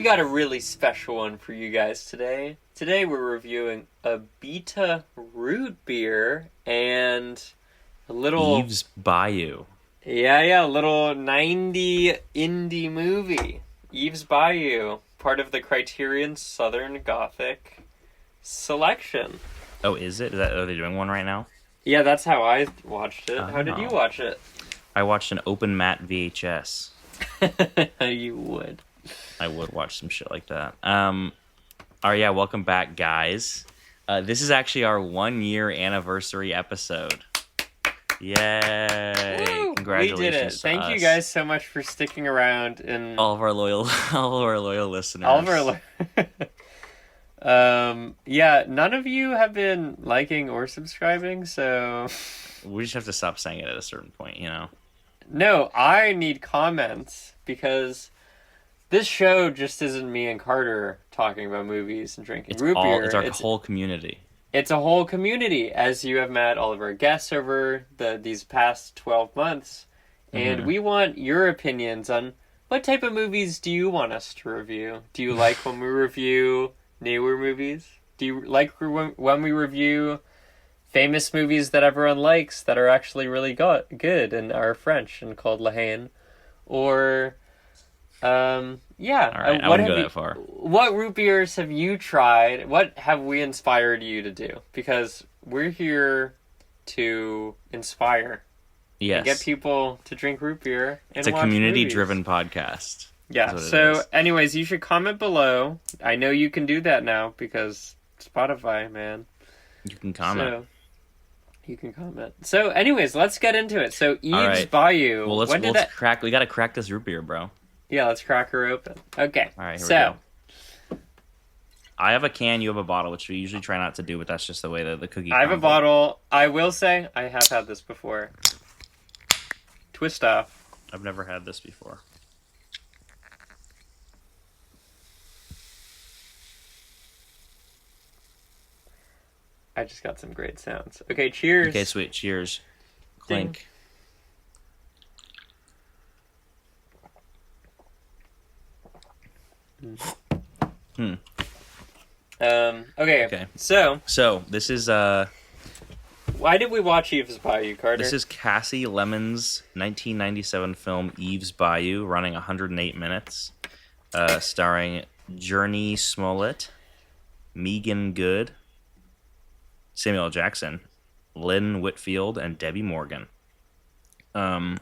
got a really special one for you guys today. Today we're reviewing Abita root beer and a little... Eve's Bayou. Yeah, a little 90 indie movie. Eve's Bayou, part of the Criterion Southern Gothic selection. Oh, is it? Are they doing one right now? Yeah, that's how I watched it. Oh. How did you watch it? I watched an open mat VHS. You would. I would watch some shit like that. Yeah, welcome back, guys. This is actually our 1-year anniversary episode. Yay! Woo! Congratulations! We did it. Thank you guys so much for sticking around and all of our loyal listeners. All of our yeah, none of you have been liking or subscribing, so we just have to stop saying it at a certain point, you know. No, I need comments because this show just isn't me and Carter talking about movies and drinking root beer. It's our whole community. It's a whole community, as you have met all of our guests over these past 12 months. And we want your opinions on what type of movies do you want us to review? Do you like when we review newer movies? Do you like when we review famous movies that everyone likes that are actually really good and are French and called La Haine? Or... yeah. All right, I wouldn't go that far. What root beers have you tried? What have we inspired you to do? Because we're here to inspire. Yes. And get people to drink root beer and it's a watch community-driven podcast. Yeah, so anyways, you should comment below. I know you can do that now because Spotify, man. You can comment. So, you can comment. So anyways, let's get into it. So Eve's right. Bayou. Well, let's crack. We gotta crack this root beer, bro. Yeah, let's crack her open. Okay. All right, here we go. I have a can, you have a bottle, which we usually try not to do, but that's just the way that the cookie I have a bottle. I will say I have had this before. Twist off. I've never had this before. I just got some great sounds. Okay, cheers. Okay, sweet. Cheers. Clink. Ding. Okay. So this is why did we watch Eve's Bayou, Carter? This is Cassie Lemmons' 1997 film Eve's Bayou, running 108 minutes, starring Journey Smollett, Megan Good, Samuel L. Jackson, Lynn Whitfield, and Debbie Morgan. And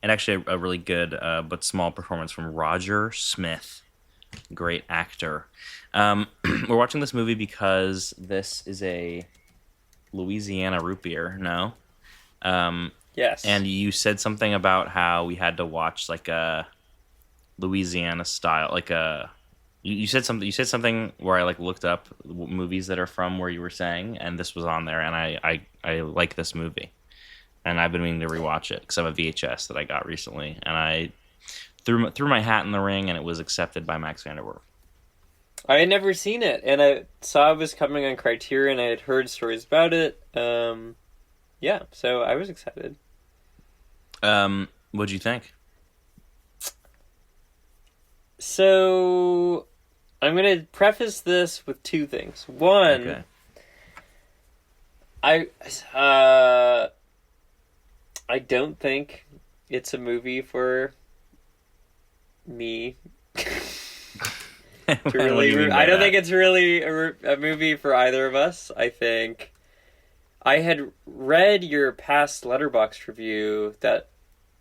actually a really good but small performance from Roger Smith. Great actor. We're watching this movie because this is a Louisiana root beer, no? Yes. And you said something about how we had to watch like a Louisiana style, like a... You said something where I like looked up movies that are from where you were saying, and this was on there, and I like this movie. And I've been meaning to rewatch it because I have a VHS that I got recently, and I threw my hat in the ring, and it was accepted by Max Vanderwerf. I had never seen it, and I saw it was coming on Criterion. I had heard stories about it. Yeah, so I was excited. What'd you think? So, I'm going to preface this with two things. One, I don't think it's a movie for me. I don't think it's really a movie for either of us. I think I had read your past Letterboxd review that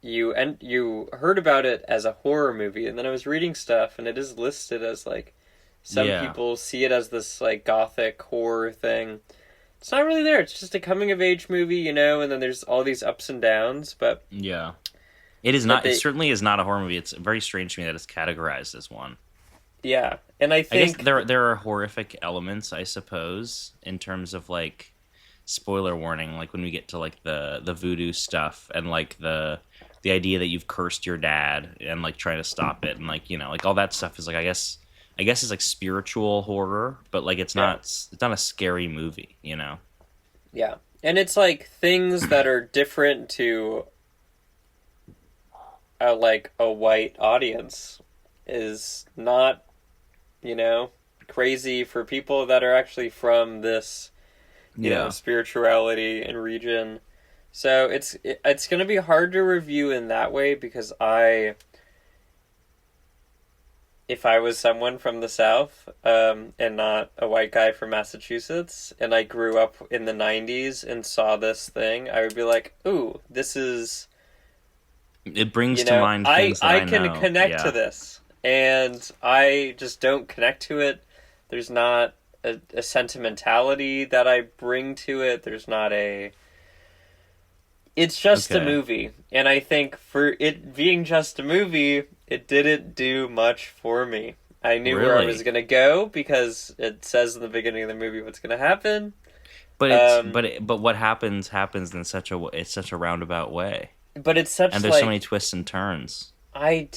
you heard about it as a horror movie, and then I was reading stuff, and it is listed as like some people see it as this like gothic horror thing. It's not really there. It's just a coming of age movie, you know, and then there's all these ups and downs. But yeah, it is not. It certainly is not a horror movie. It's very strange to me that it's categorized as one. Yeah, and I think guess there are horrific elements, I suppose, in terms of like spoiler warning, like when we get to like the voodoo stuff and like the idea that you've cursed your dad and like trying to stop it and like, you know, like all that stuff is like I guess it's like spiritual horror, but like it's not a scary movie, you know. Yeah. And it's like things that are different to like a white audience is not you know, crazy for people that are actually from this, you know, spirituality and region. So it's going to be hard to review in that way because if I was someone from the South, and not a white guy from Massachusetts, and I grew up in the 90s and saw this thing, I would be like, ooh, this is... It brings to mind things that I can connect to this, and I just don't connect to it. There's not a sentimentality that I bring to it. There's not a... It's just a movie, and I think for it being just a movie, it didn't do much for me. I knew where I was going to go because it says in the beginning of the movie what's going to happen. But but what happens in such a roundabout way. But it's such, and there's so many twists and turns. I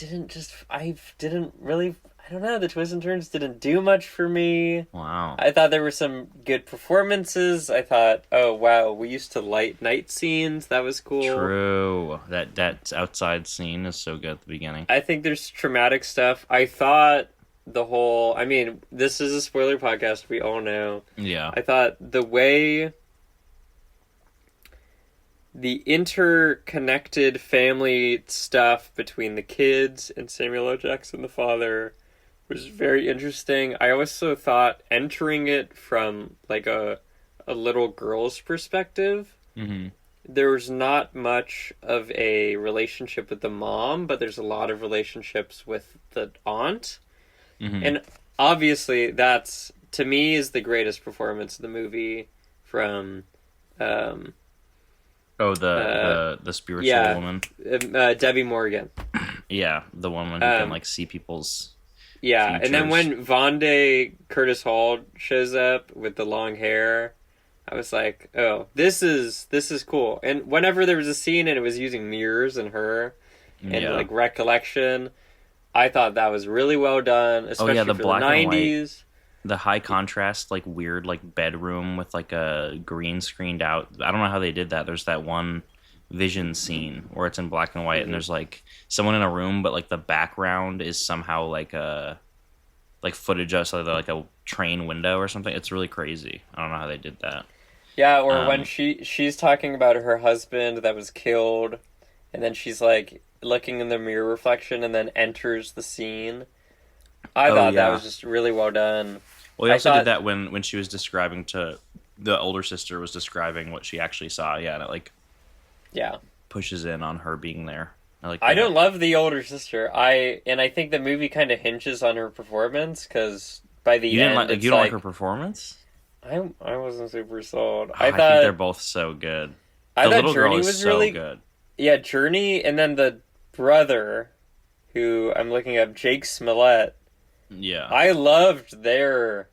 don't know, the twists and turns didn't do much for me. Wow. I thought there were some good performances. I thought, oh wow, we used to light night scenes. That was cool. True. That outside scene is so good at the beginning. I think there's traumatic stuff. I thought this is a spoiler podcast, we all know. Yeah. I thought the way the interconnected family stuff between the kids and Samuel L. Jackson, the father, was very interesting. I also thought entering it from like a little girl's perspective, there was not much of a relationship with the mom, but there's a lot of relationships with the aunt. And obviously that's, to me, is the greatest performance of the movie from... the spiritual woman? Debbie Morgan. Yeah, the woman who can like see people's... Yeah, features. And then when Vonda Curtis Hall shows up with the long hair, I was like, oh, this is cool. And whenever there was a scene and it was using mirrors and her and like recollection, I thought that was really well done, especially the for black the 90s. The high contrast, like weird, like bedroom with like a green screened out. I don't know how they did that. There's that one vision scene where it's in black and white and there's like someone in a room, but like the background is somehow like footage of like a train window or something. It's really crazy. I don't know how they did that. Yeah, or when she's talking about her husband that was killed, and then she's like looking in the mirror reflection and then enters the scene. I thought that was just really well done. Well, he also did that when she was describing to the older sister was describing what she actually saw. Yeah, and it like pushes in on her being there. I don't love the older sister. I think the movie kind of hinges on her performance because by the end, you don't like her performance. I wasn't super sold. I think they're both so good. The little girl is so good. Yeah, Journey, and then the brother, who I'm looking up, Jake Smollett. Yeah, I loved their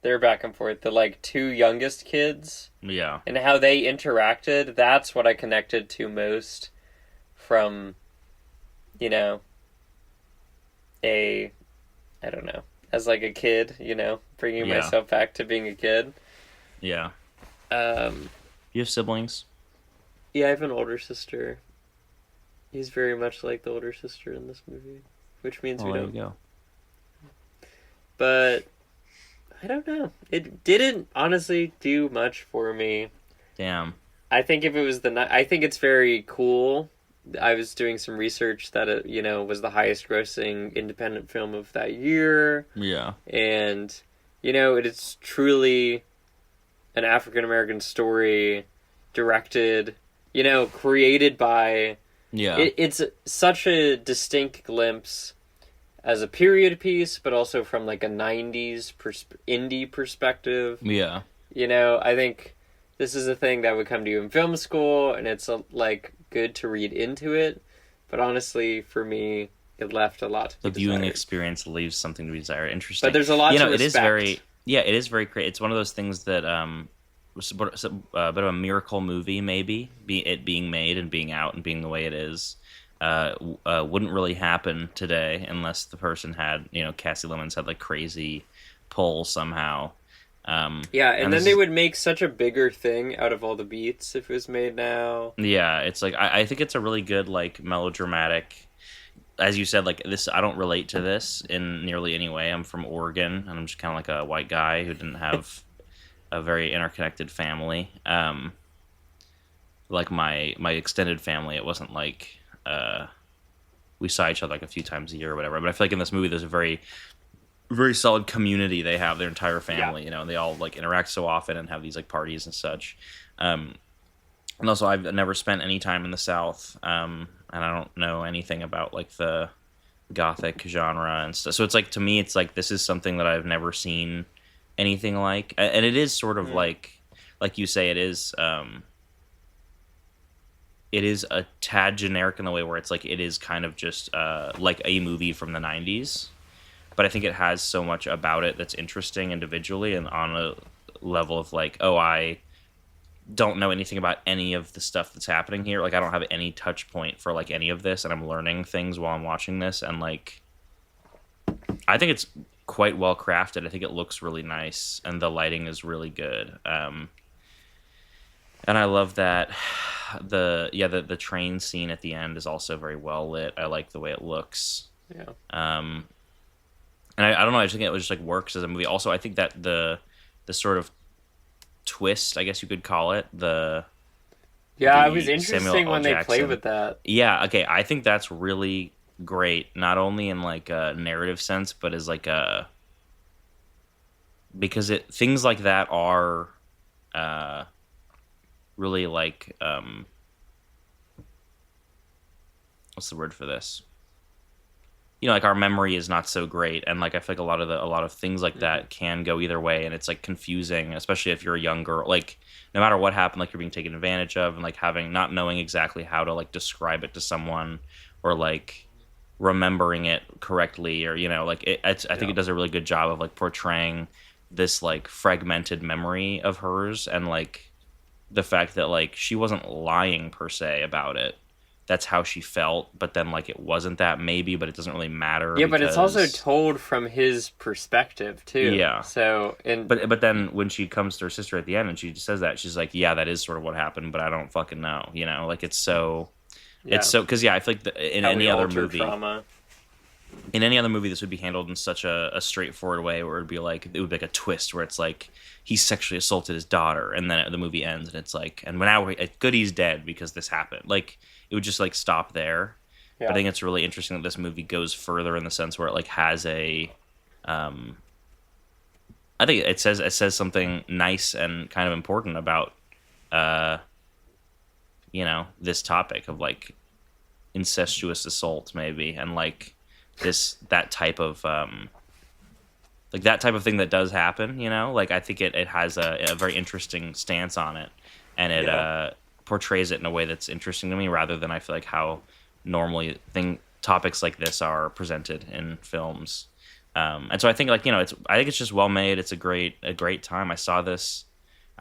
back and forth. The like two youngest kids. Yeah, and how they interacted. That's what I connected to most from, I don't know, as like a kid, bringing myself back to being a kid. Yeah. You have siblings? Yeah, I have an older sister. He's very much like the older sister in this movie, which means we don't. There you go. But I don't know. It didn't honestly do much for me. Damn. I think if it was I think it's very cool. I was doing some research that it, was the highest grossing independent film of that year. Yeah. And, it is truly an African American story directed, created by... Yeah. It's such a distinct glimpse as a period piece, but also from like a 90s indie perspective. Yeah. I think this is a thing that would come to you in film school, and it's good to read into it. But honestly, for me, it left a lot to be desired. The viewing experience leaves something to be desired. Interesting. But there's a lot to respect. It is very great. It's one of those things that was a bit of a miracle movie, maybe. It being made and being out and being the way it is. Wouldn't really happen today unless the person had, Cassie Lemmons had like crazy pull somehow. And then they would make such a bigger thing out of all the beats if it was made now. Yeah, it's like I think it's a really good like melodramatic as you said, like this, I don't relate to this in nearly any way. I'm from Oregon, and I'm just kind of like a white guy who didn't have a very interconnected family. Like my extended family, it wasn't like we saw each other like a few times a year or whatever. But I feel like in this movie, there's a very very solid community they have, their entire family, you know, and they all like interact so often and have these like parties and such. And also I've never spent any time in the South, and I don't know anything about like the Gothic genre and stuff. So it's like, to me, it's like, this is something that I've never seen anything like, and it is sort of like you say, it is a tad generic in the way where it's like, it is kind of just like a movie from the 90s. But I think it has so much about it that's interesting individually, and on a level of like, oh, I don't know anything about any of the stuff that's happening here. Like, I don't have any touch point for like any of this, and I'm learning things while I'm watching this. And like, I think it's quite well crafted. I think it looks really nice, and the lighting is really good. And I love that the train scene at the end is also very well lit. I like the way it looks. Yeah. And I don't know, I just think it just like works as a movie. Also, I think that the sort of twist, I guess you could call it, it was interesting when they play with that. Yeah, okay, I think that's really great, not only in like a narrative sense, but as like a, because things like that are really like what's the word for this? You know, like our memory is not so great, and like I feel like a lot of things like that can go either way, and it's like confusing, especially if you're a young girl. Like, no matter what happened, like you're being taken advantage of, and like not knowing exactly how to like describe it to someone, or like remembering it correctly, or you know, like I think it does a really good job of like portraying this like fragmented memory of hers, and like the fact that like she wasn't lying per se about it. That's how she felt, but then like it wasn't that, maybe, but it doesn't really matter. Yeah, but it's also told from his perspective too. Yeah. So but then when she comes to her sister at the end and she just says that, she's like, yeah, that is sort of what happened, but I don't fucking know. You know, like it's so because I feel like in any other movie, trauma. In any other movie, this would be handled in such a straightforward way, where it would be like a twist where it's like he sexually assaulted his daughter, and then the movie ends and it's like, and now Goody's dead because this happened. Like, it would just like stop there. Yeah. But I think it's really interesting that this movie goes further in the sense where it like has a, I think it says something nice and kind of important about, you know, this topic of like incestuous assault maybe, and like that type of like that type of thing that does happen, you know. Like, I think it has a very interesting stance on it, and it portrays it in a way that's interesting to me, rather than I feel like how normally topics like this are presented in films. And so I think, like, you know, I think it's just well made. It's a great time. I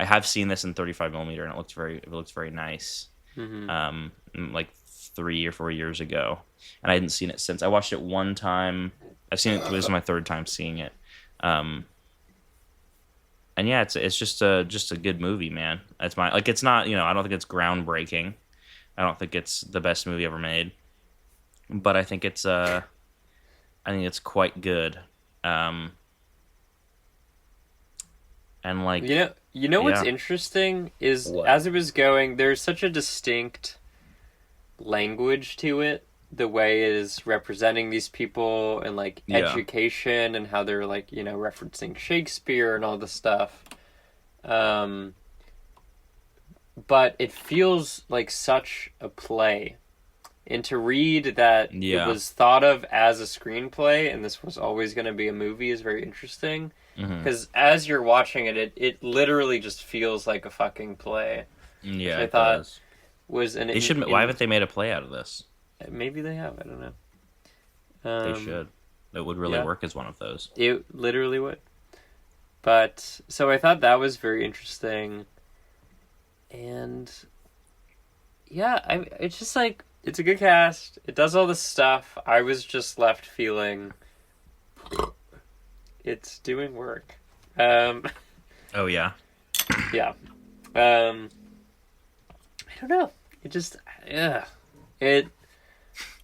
have seen this in 35 millimeter, and it looks very nice. Mm-hmm. Like 3 or 4 years ago, and I hadn't seen it since. I watched it one time. I've seen it. This is my third time seeing it. And yeah, it's just a good movie, man. It's not, you know, I don't think it's groundbreaking. I don't think it's the best movie ever made, but I think it's quite good. And like, you know what's interesting is as it was going, there's such a distinct language to it, the way it is representing these people, and like education, and how they're like, you know, referencing Shakespeare and all this stuff. But it feels like such a play, and to read that it was thought of as a screenplay and this was always going to be a movie is very interesting, because as you're watching it literally just feels like a fucking play. Yeah, I thought was an. Why haven't they made a play out of this? Maybe they have. I don't know. They should. It would really work as one of those. It literally would. But so I thought that was very interesting, and it's just like, it's a good cast. It does all this stuff. I was just left feeling it's doing work. Oh yeah. Yeah. I don't know. It just it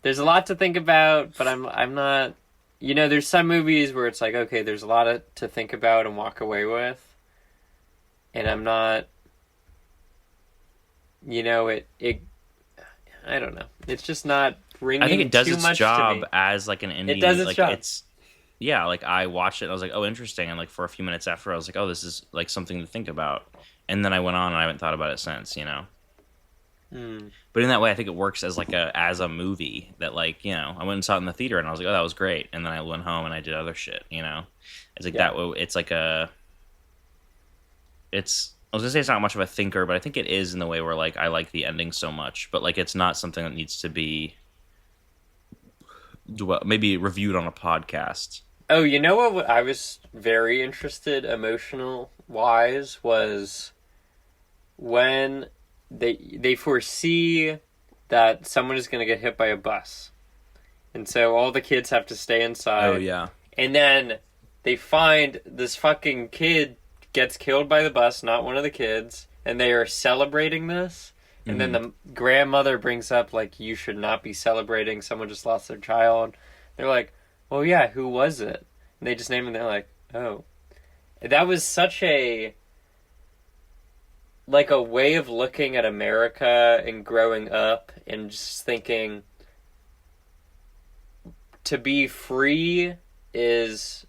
there's a lot to think about, but I'm not. There's some movies where it's like, okay, there's a lot to think about and walk away with, and I'm not. It. I don't know. It's just not bringing. I think it does too its much job to me. as like an indie. It does its job. Yeah, like I watched it and I was like, oh, interesting. And like for a few minutes after, I was like, oh, this is like something to think about. And then I went on and I haven't thought about it since, But in that way, I think it works as like as a movie that like, I went and saw it in the theater and I was like, oh, that was great. And then I went home and I did other shit, It's like that way. It's like I was gonna say it's not much of a thinker, but I think it is in the way where like I like the ending so much, but like it's not something that needs to be maybe reviewed on a podcast. Oh, you know what I was very interested emotional wise was when they foresee that someone is going to get hit by a bus. And so all the kids have to stay inside. Oh, yeah. And then they find this fucking kid gets killed by the bus, not one of the kids, and they are celebrating this. And then the grandmother brings up, like, you should not be celebrating. Someone just lost their child. They're like, well, yeah, who was it? And they just name it, and they're like, oh. That was such a way of looking at America and growing up and just thinking to be free is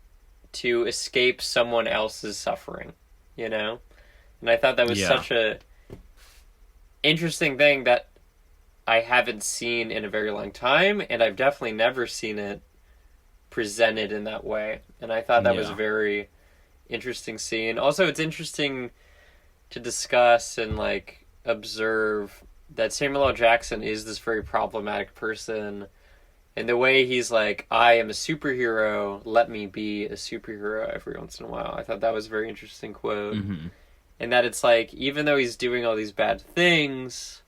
to escape someone else's suffering, And I thought that was such a interesting thing that I haven't seen in a very long time, and I've definitely never seen it presented in that way. And I thought that was a very interesting scene. Also, it's interesting to discuss and like observe that Samuel L. Jackson is this very problematic person, and the way he's like, I am a superhero, let me be a superhero every once in a while. I thought that was a very interesting quote. Mm-hmm. And that it's like, even though he's doing all these bad things,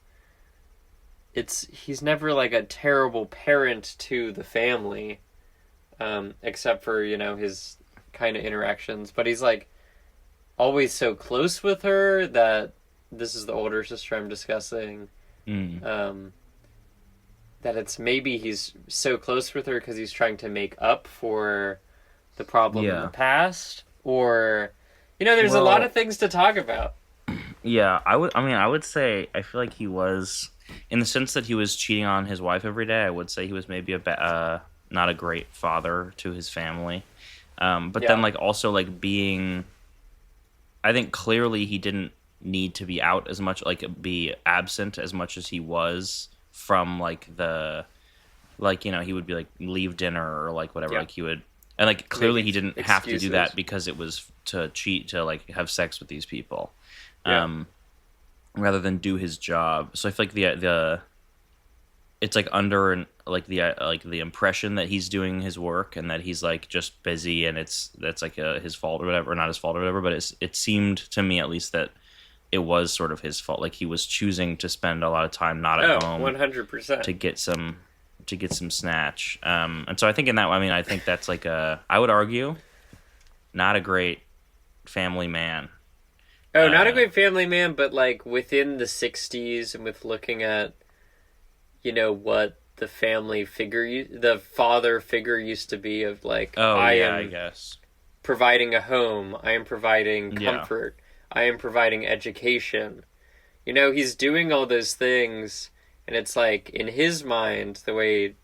he's never like a terrible parent to the family, except for, his kind of interactions. But he's like always so close with her that this is the older sister I'm discussing. That it's maybe he's so close with her because he's trying to make up for the problem in the past, or there's a lot of things to talk about. Yeah, I would say I feel like he was, in the sense that he was cheating on his wife every day. I would say he was maybe not a great father to his family, but then like also like being, I think clearly he didn't need to be out as much, like be absent as much as he was from like he would be like leave dinner or like whatever, like he would. And like clearly he didn't have to do that because it was to cheat, to like have sex with these people, rather than do his job. So I feel like the it's like under like the impression that he's doing his work and that he's like just busy and that's like his fault or whatever, or not his fault or whatever. But it seemed to me at least that it was sort of his fault. Like he was choosing to spend a lot of time not at home, 100%, to get some snatch. And so I think in that, I think that's like I would argue, not a great family man. Oh, not a great family man, but like within the 60s and with looking at, what the family figure, the father figure used to be of like, I guess. Providing a home, I am providing comfort, I am providing education. He's doing all those things. And it's like, in his mind, the way,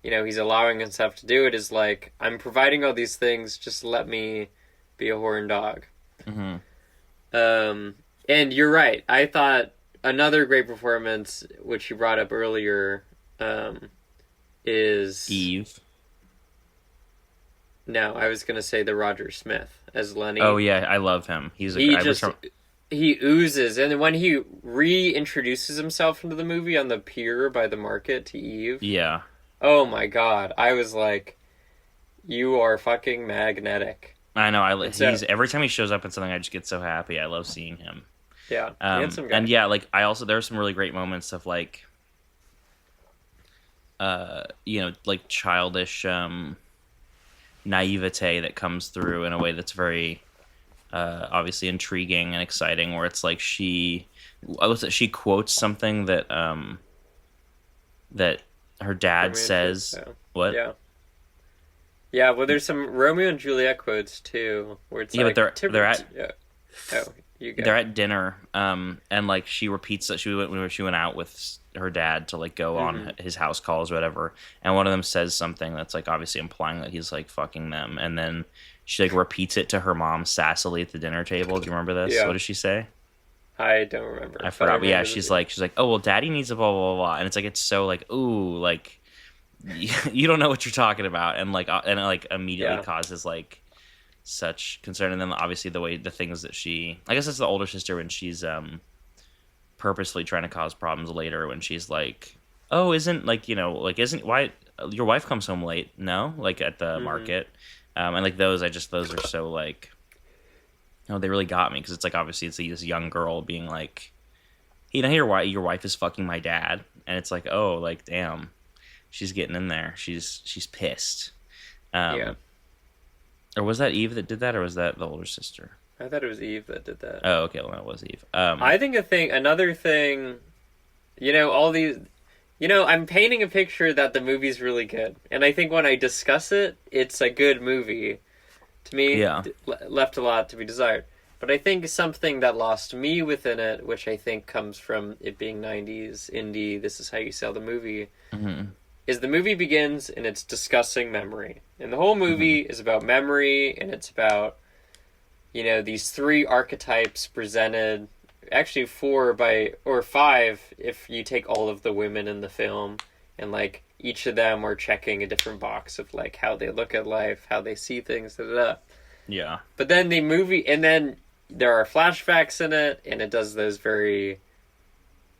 he's allowing himself to do it is like, I'm providing all these things, just let me be a horn dog. Mm-hmm. And you're right. I thought another great performance, which you brought up earlier, is... Eve. No, I was going to say the Roger Smith as Lenny. Oh, yeah, I love him. He oozes, and when he reintroduces himself into the movie on the pier by the market to Eve. Yeah. Oh my god. I was like, you are fucking magnetic. I know. Every time he shows up in something, I just get so happy. I love seeing him. Yeah. Handsome guy. And yeah, like, there are some really great moments of like, like childish naivete that comes through in a way that's very... obviously intriguing and exciting, where it's like she quotes something that her dad Romeo says, and Juliet, what? yeah. Yeah, well, there's some Romeo and Juliet quotes too, where it's Yeah, like but they're at yeah. Oh, you go. they're at dinner, and like she repeats that she went out with her dad to like go on his house calls or whatever, and one of them says something that's like obviously implying that he's like fucking them, and then she like repeats it to her mom sassily at the dinner table. Do you remember this? Yeah. What does she say? I don't remember. I forgot, but yeah, remember she's like, oh well, daddy needs a blah blah blah, and it's like it's so like ooh like you don't know what you're talking about, and it immediately causes like such concern, and then obviously the things that I guess it's the older sister when she's purposely trying to cause problems later when she's like, oh, isn't why your wife comes home late? No, like at the market, and like those are so like, oh, they really got me because it's like obviously it's this young girl being like, your wife is fucking my dad, and it's like, oh, like damn. She's getting in there. She's pissed. Yeah. Or was that Eve that did that, or was that the older sister? I thought it was Eve that did that. Oh, okay. Well, that was Eve. I think another thing, all these, I'm painting a picture that the movie's really good, and I think when I discuss it, it's a good movie. To me, left a lot to be desired. But I think something that lost me within it, which I think comes from it being 90s indie, this is how you sell the movie. Mm-hmm. Is the movie begins and it's discussing memory. And the whole movie is about memory, and it's about, these three archetypes presented, actually 5 if you take all of the women in the film, and like each of them are checking a different box of like how they look at life, how they see things, da da da. Yeah. But then and then there are flashbacks in it, and it does those very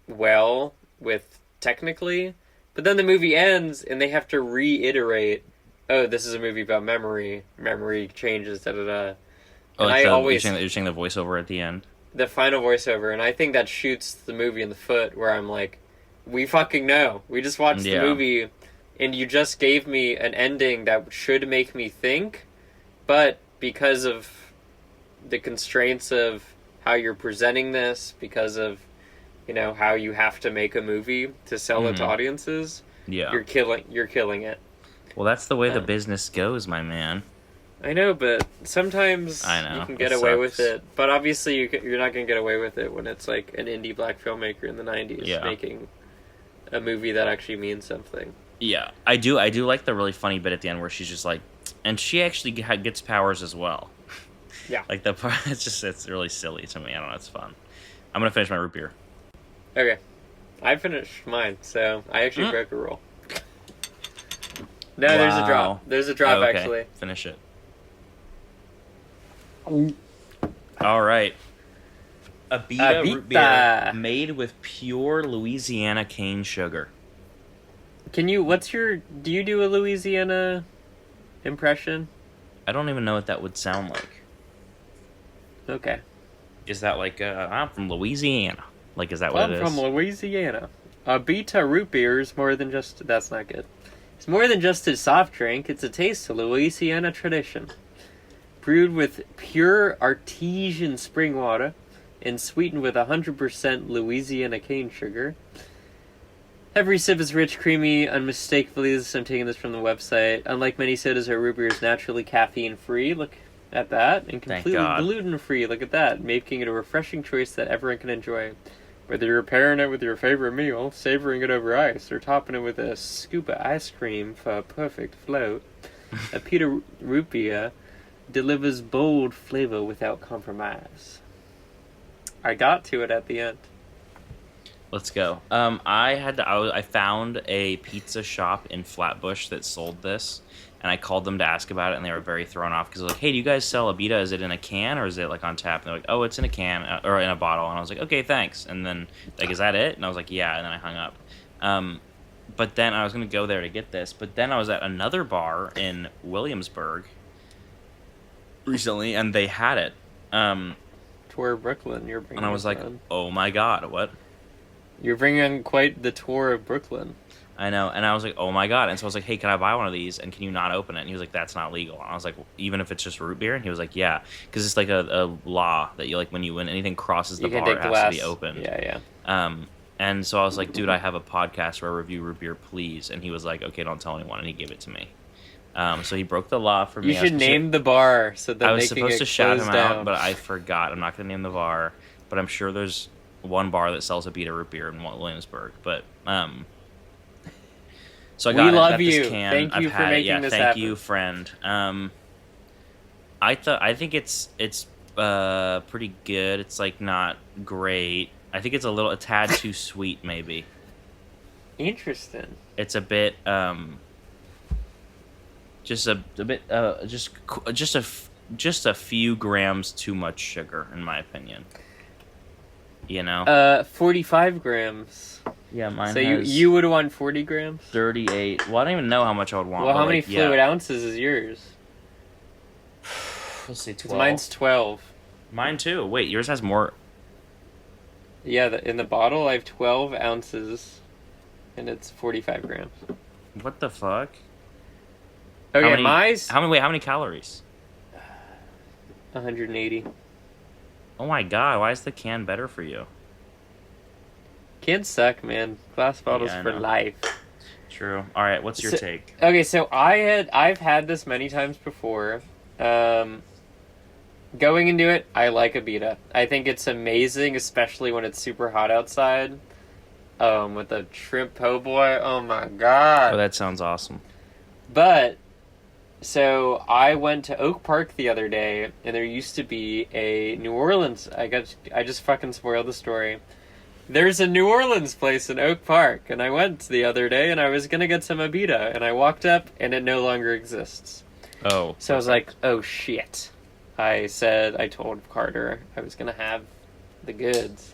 well with technically. But then the movie ends, and they have to reiterate, oh, this is a movie about memory. Memory changes, da-da-da. Oh, and you're saying the voiceover at the end? The final voiceover, and I think that shoots the movie in the foot, where I'm like, we fucking know. We just watched the movie, and you just gave me an ending that should make me think, but because of the constraints of how you're presenting this, because of how you have to make a movie to sell it to audiences. Yeah, you're killing it. Well, that's the way the business goes, my man. I know, but sometimes you can get away with it. But obviously, you're not going to get away with it when it's like an indie black filmmaker in the 90s making a movie that actually means something. Yeah, I do like the really funny bit at the end where she's just like, and she actually gets powers as well. Yeah, like the part. It's really silly to me. I don't know. It's fun. I'm gonna finish my root beer. Okay. I finished mine, so I actually broke a rule. No, wow. There's a drop. There's a drop, okay. actually. Finish it. All right. Abita root beer made with pure Louisiana cane sugar. Do you do a Louisiana impression? I don't even know what that would sound like. Okay. Is that like, I'm from Louisiana? Like, is that what it is? I'm from Louisiana. Abita root beer is more than just... That's not good. It's more than just a soft drink. It's a taste of Louisiana tradition. Brewed with pure artesian spring water and sweetened with 100% Louisiana cane sugar. Every sip is rich, creamy, unmistakably. I'm taking this from the website. Unlike many sodas, our root beer is naturally caffeine-free. Look at that. And completely gluten-free. Look at that. Making it a refreshing choice that everyone can enjoy. Whether you're pairing it with your favorite meal, savoring it over ice, or topping it with a scoop of ice cream for a perfect float, Abita root beer delivers bold flavor without compromise. I got to it at the end. Let's go. I found a pizza shop in Flatbush that sold this, and I called them to ask about it, and they were very thrown off because I was like, "Hey, do you guys sell Abita? Is it in a can or is it like on tap?" And they're like, "Oh, it's in a can or in a bottle." And I was like, "Okay, thanks." And then like, "Is that it?" And I was like, "Yeah." And then I hung up. But then I was gonna go there to get this, but then I was at another bar in Williamsburg recently, and they had it. Tour of Brooklyn, you're bringing. And I was like, "Oh my god, what?" You're bringing quite the tour of Brooklyn. I know, and I was like, oh my god. And so I was like, hey, can I buy one of these, and can you not open it? And he was like, that's not legal. And I was like, even if it's just root beer? And he was like, yeah, because it's like a law that you, like, when anything crosses the bar, it has to be open. Yeah. And so I was like, dude, I have a podcast where I review root beer, please. And he was like, okay, don't tell anyone. And he gave it to me. So he broke the law for me. You should name the bar so that I was they can supposed get to shout him down. out, but I forgot. I'm not going to name the bar, but I'm sure there's one bar that sells Abita root beer in Williamsburg. But so I got we love this you. can. Thank you I've for had making it. Yeah, this thank happen. you, friend. I think it's pretty good. It's like not great. I think it's a tad too sweet, maybe. Interesting. It's a bit just a few grams too much sugar, in my opinion. You know. 45 grams. Yeah, mine. So has you would want 40 grams. 38. Well, I don't even know how much I would want. Well, how many fluid ounces is yours? Let's say 12. Mine's 12. Mine too. Wait, yours has more. Yeah, in the bottle I have 12 ounces, and it's 45 grams. What the fuck? Okay, mine's How many calories? 180. Oh my god, why is the can better for you? Cans suck, man. Glass bottles Yeah, I for know. life. True. All right, what's your take? Okay, so I've had this many times before. Going into it, I like Abita. I think it's amazing, especially when it's super hot outside. With the shrimp po' boy, oh my god. Oh, that sounds awesome. But so I went to Oak Park the other day, and there used to be a New Orleans. I just fucking spoiled the story. There's a New Orleans place in Oak Park, and I went the other day, and I was gonna get some Abita, and I walked up, and it no longer exists. Oh. So I was like, oh shit. I told Carter I was gonna have the goods.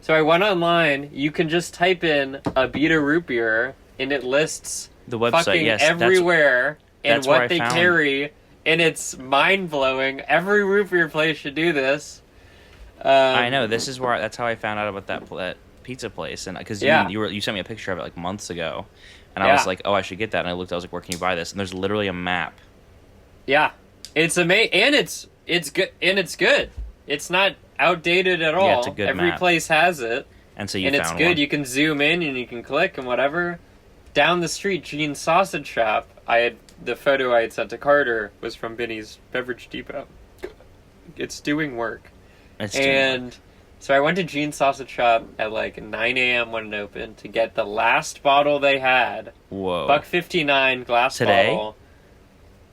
So I went online. You can just type in Abita root beer, and it lists The website, fucking yes, everywhere and that's where what I they found- carry, and it's mind blowing. Every root beer place should do this. I know. That's how I found out about that pizza place, and because you sent me a picture of it like months ago, and I was like, oh, I should get that. And I looked, I was like, where can you buy this? And there's literally a map. Yeah, it's amazing, and it's good, and it's good. It's not outdated at all. Yeah, it's a good Every map. place has it, And so you and found it's good. one. You can zoom in and you can click and whatever. Down the street, Gene's Sausage Shop. The photo I had sent to Carter was from Benny's Beverage Depot. It's doing work. And so I went to Gene's Sausage Shop at like 9 a.m. when it opened to get the last bottle they had. Whoa. $1.59 glass Today? bottle.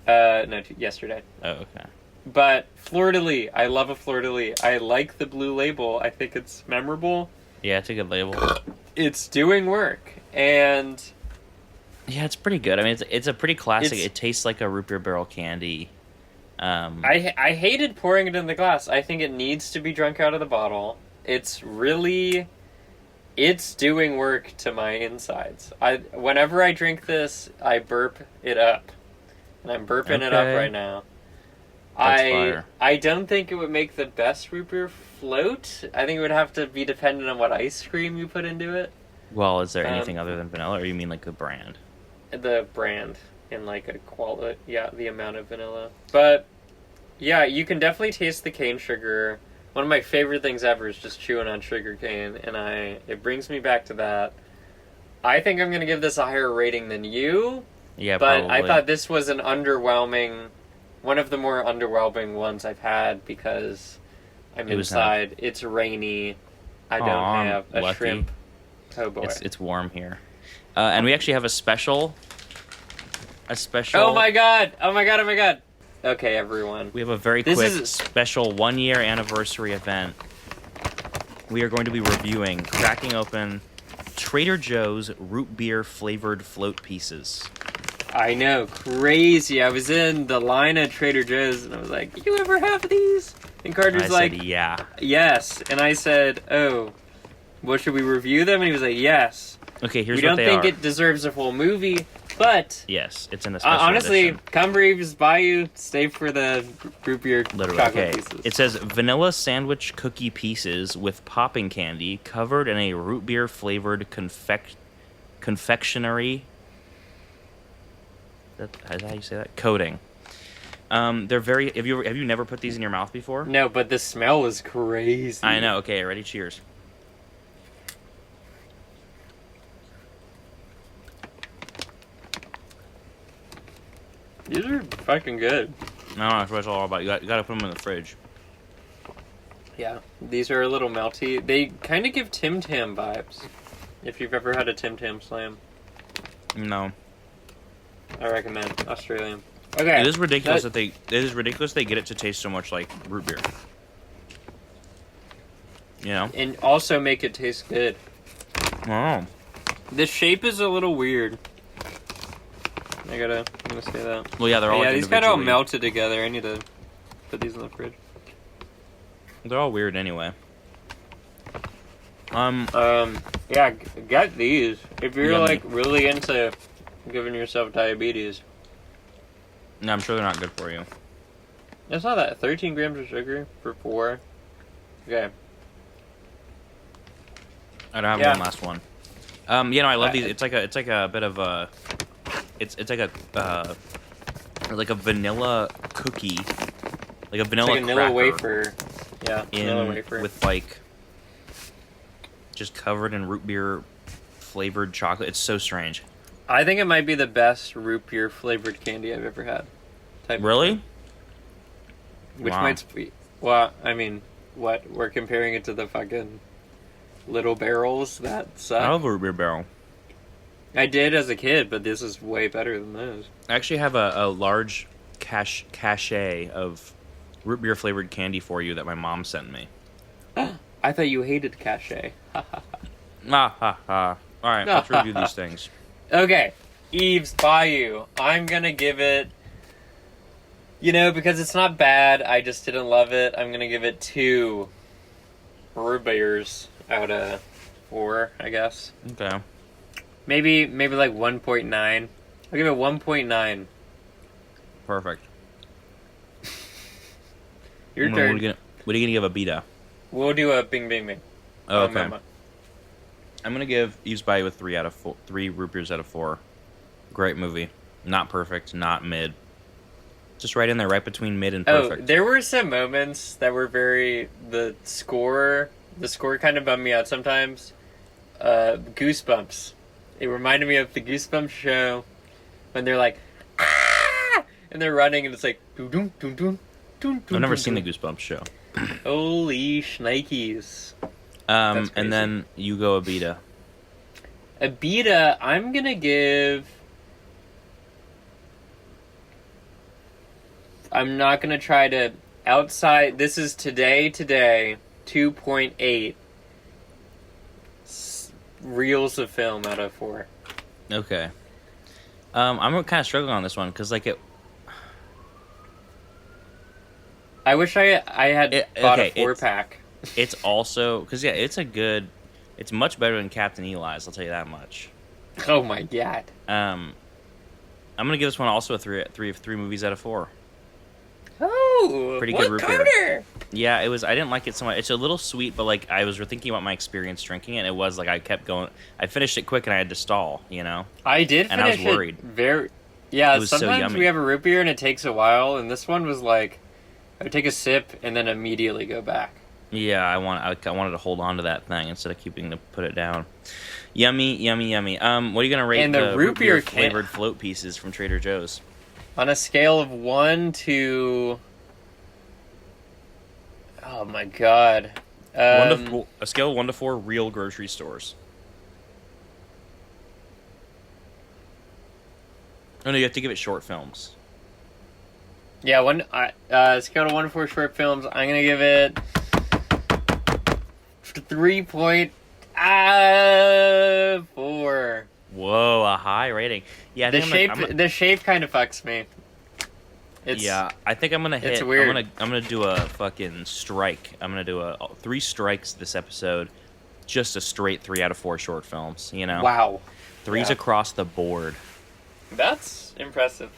No, yesterday. Oh, okay. But fleur-de-lis. I love a fleur-de-lis. I like the blue label. I think it's memorable. Yeah, it's a good label. It's doing work. And Yeah, it's pretty good. I mean, it's a pretty classic. It tastes like a root beer barrel candy. I hated pouring it in the glass. I think it needs to be drunk out of the bottle. It's doing work to my insides. Whenever I drink this, I burp it up. And I'm burping it up right now. That's fire. I don't think it would make the best root beer float. I think it would have to be dependent on what ice cream you put into it. Well, is there anything other than vanilla, or you mean like the brand? The brand and like a quality, the amount of vanilla. But yeah, you can definitely taste the cane sugar. One of my favorite things ever is just chewing on sugar cane, and it brings me back to that. I think I'm gonna give this a higher rating than you. Yeah, but probably. I thought this was one of the more underwhelming ones I've had because I'm inside. It's rainy. I don't have a lucky. shrimp. Oh boy, it's warm here, and we actually have a special. Oh my god! Oh my god! Oh my god! Okay, everyone. We have a very quick special 1-year anniversary event. We are going to be reviewing, cracking open Trader Joe's root beer flavored float pieces. I know, crazy. I was in the line at Trader Joe's and I was like, "You ever have these?" And Carter's like, said, "Yeah." Yes. And I said, "Oh, well, should we review them?" And he was like, "Yes." Okay, here's we what they are. don't think it deserves a full movie, but yes, it's in the special honestly, edition. come Reeves, Bayou, stay for the root beer chocolate pieces. It says vanilla sandwich cookie pieces with popping candy covered in a root beer flavored confectionery. Is that how you say that? Coating. They're very. Have you never put these in your mouth before? No, but the smell is crazy. I know. Okay, ready? Cheers. These are fucking good. No, that's what it's all about. You got to put them in the fridge. Yeah, these are a little melty. They kind of give Tim Tam vibes. If you've ever had a Tim Tam Slam. No. I recommend. Australian. Okay. It is ridiculous It is ridiculous they get it to taste so much like root beer. You know? And also make it taste good. Oh. The shape is a little weird. I'm gonna say that. Well, yeah, they're all these got all melted together. I need to put these in the fridge. They're all weird anyway. Yeah, get these. If you're Yummy. like really into giving yourself diabetes. No, I'm sure they're not good for you. It's not that 13 grams of sugar for 4. Okay. I don't have one last one. I love these. It's like a bit of a. It's like a vanilla cookie, like a vanilla it's like a vanilla wafer. Yeah, vanilla wafer with like just covered in root beer flavored chocolate. It's so strange. I think it might be the best root beer flavored candy I've ever had. Really? Which might be. Well, I mean, what we're comparing it to the fucking little barrels that suck. I love a root beer barrel. I did as a kid, but this is way better than those. I actually have a large cachet of root beer flavored candy for you that my mom sent me. I thought you hated cachet. Ha. All right, let's review these things. Okay, Eve's Bayou. I'm gonna give it. Because it's not bad, I just didn't love it. I'm gonna give it 2 root beers out of 4, I guess. Okay. Maybe like 1.9. I'll give it 1.9. Perfect. Your turn. What are you gonna give Abita? We'll do a bing bing bing. Oh, okay. I'm gonna give Eve's Bayou with 3 out of 4. 3 root beers out of 4. Great movie. Not perfect. Not mid. Just right in there, right between mid and perfect. Oh, there were some moments that were the score kind of bummed me out sometimes. Goosebumps. It reminded me of the Goosebumps show when they're like, ah! And they're running and it's like, doo doo doo doo doo. I've never seen the Goosebumps show. Holy shnikes. And then you go Abita. Abita, I'm gonna give. I'm not gonna try to outside. This is today 2.8 reels of film out of 4. Okay. I'm kind of struggling on this one because like it. I wish I had bought a 4-pack. It's also because it's much better than Captain Eli's. I'll tell you that much. Oh my god. I'm gonna give this one also a 3 movies out of 4. Oh, pretty good root beer. Yeah, it was. I didn't like it so much. It's a little sweet, but like I was thinking about my experience drinking it. And it was like I kept going. I finished it quick and I had to stall. I did, and I was worried. Yeah, it was sometimes so we have a root beer and it takes a while, and this one was like I would take a sip and then immediately go back. Yeah, I wanted to hold on to that thing instead of keeping to put it down. Yummy, yummy, yummy. What are you gonna rate the root beer flavored float pieces from Trader Joe's? On a scale of 1 to... Oh my god. A scale of 1 to 4 real grocery stores. Oh no, you have to give it short films. Yeah, scale of 1 to 4 short films, I'm gonna give it 3.4. Whoa, a high rating. Yeah, the shape kind of fucks me. I think I'm gonna hit. It's weird. I'm gonna do a fucking strike. I'm gonna do 3 strikes this episode. Just a straight 3 out of 4 short films. Wow. 3s across the board. That's impressive.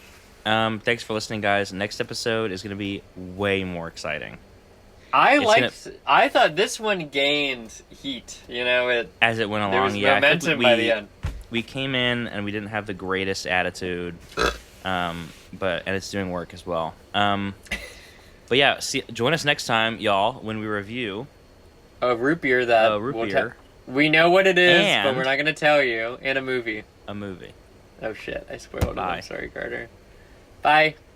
Thanks for listening, guys. Next episode is gonna be way more exciting. I thought this one gained heat. As it went along. There was momentum by the end. We came in and we didn't have the greatest attitude, and it's doing work as well. But yeah, join us next time, y'all, when we review a root beer that we know what it is, but we're not going to tell you. And a movie. A movie. Oh shit! I spoiled it. Bye. I'm sorry, Carter. Bye.